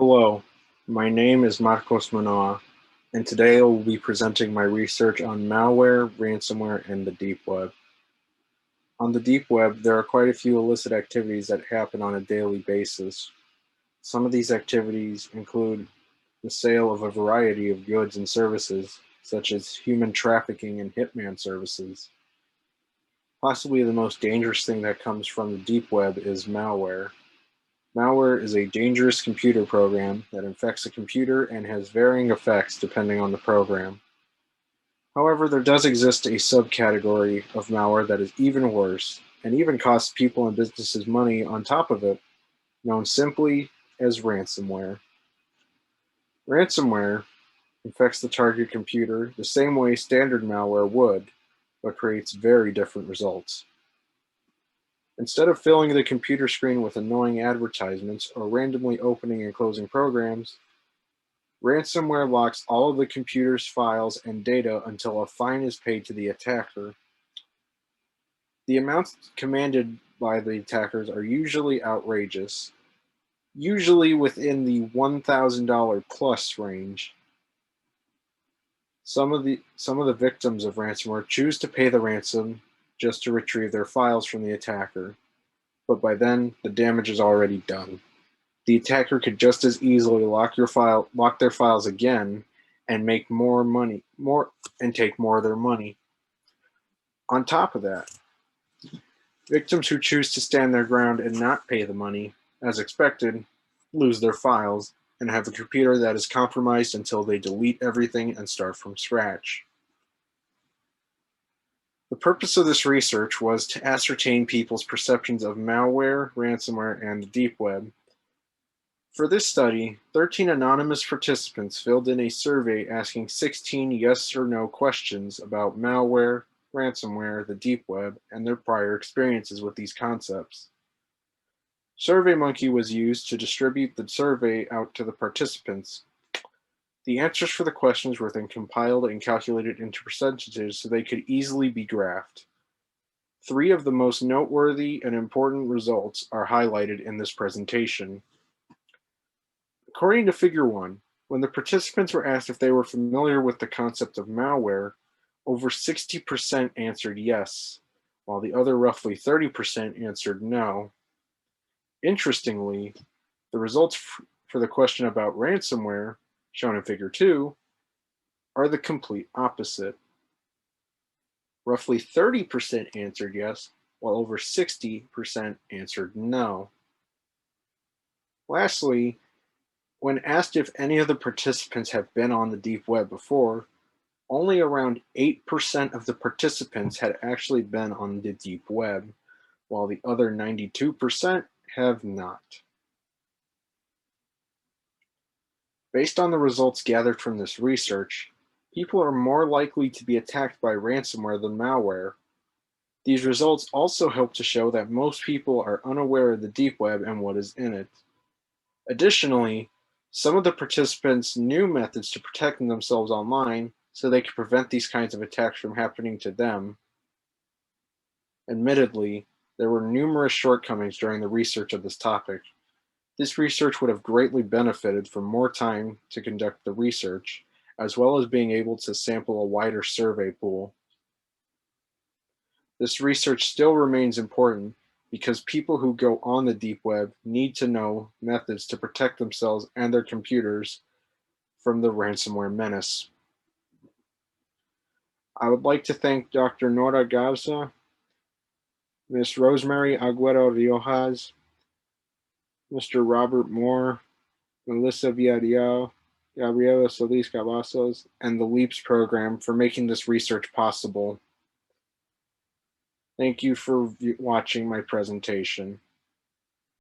Hello, my name is Marcos Munoa, and today I will be presenting my research on malware, ransomware, and the deep web. On the deep web, there are quite a few illicit activities that happen on a daily basis. Some of these activities include the sale of a variety of goods and services, such as human trafficking and hitman services. Possibly the most dangerous thing that comes from the deep web is malware. Malware is a dangerous computer program that infects a computer and has varying effects depending on the program. However, there does exist a subcategory of malware that is even worse and even costs people and businesses money on top of it, known simply as ransomware. Ransomware infects the target computer the same way standard malware would, but creates very different results. Instead of filling the computer screen with annoying advertisements or randomly opening and closing programs, ransomware locks all of the computer's files and data until a fine is paid to the attacker. The amounts commanded by the attackers are usually outrageous, usually within the $1,000 plus range. Some of the victims of ransomware choose to pay the ransom just to retrieve their files from the attacker, but by then the damage is already done. The attacker could just as easily lock their files again and make more money, and take more of their money. On top of that, victims who choose to stand their ground and not pay the money, as expected, lose their files and have a computer that is compromised until they delete everything and start from scratch. The purpose of this research was to ascertain people's perceptions of malware, ransomware, and the deep web. For this study, 13 anonymous participants filled in a survey asking 16 yes or no questions about malware, ransomware, the deep web, and their prior experiences with these concepts. SurveyMonkey was used to distribute the survey out to the participants. The answers for the questions were then compiled and calculated into percentages so they could easily be graphed. 3 of the most noteworthy and important results are highlighted in this presentation. According to Figure 1, when the participants were asked if they were familiar with the concept of malware, over 60% answered yes, while the other roughly 30% answered no. Interestingly, the results for the question about ransomware, shown in Figure 2, are the complete opposite. Roughly 30% answered yes, while over 60% answered no. Lastly, when asked if any of the participants have been on the deep web before, only around 8% of the participants had actually been on the deep web, while the other 92% have not. Based on the results gathered from this research, people are more likely to be attacked by ransomware than malware. These results also help to show that most people are unaware of the deep web and what is in it. Additionally, some of the participants knew methods to protect themselves online so they could prevent these kinds of attacks from happening to them. Admittedly, there were numerous shortcomings during the research of this topic. This research would have greatly benefited from more time to conduct the research, as well as being able to sample a wider survey pool. This research still remains important because people who go on the deep web need to know methods to protect themselves and their computers from the ransomware menace. I would like to thank Dr. Nora Gavza, Ms. Rosemary Agüero Riojas, Mr. Robert Moore, Melissa Villarreal, Gabriela Solis Cavazos, and the LEAPS program for making this research possible. Thank you for watching my presentation.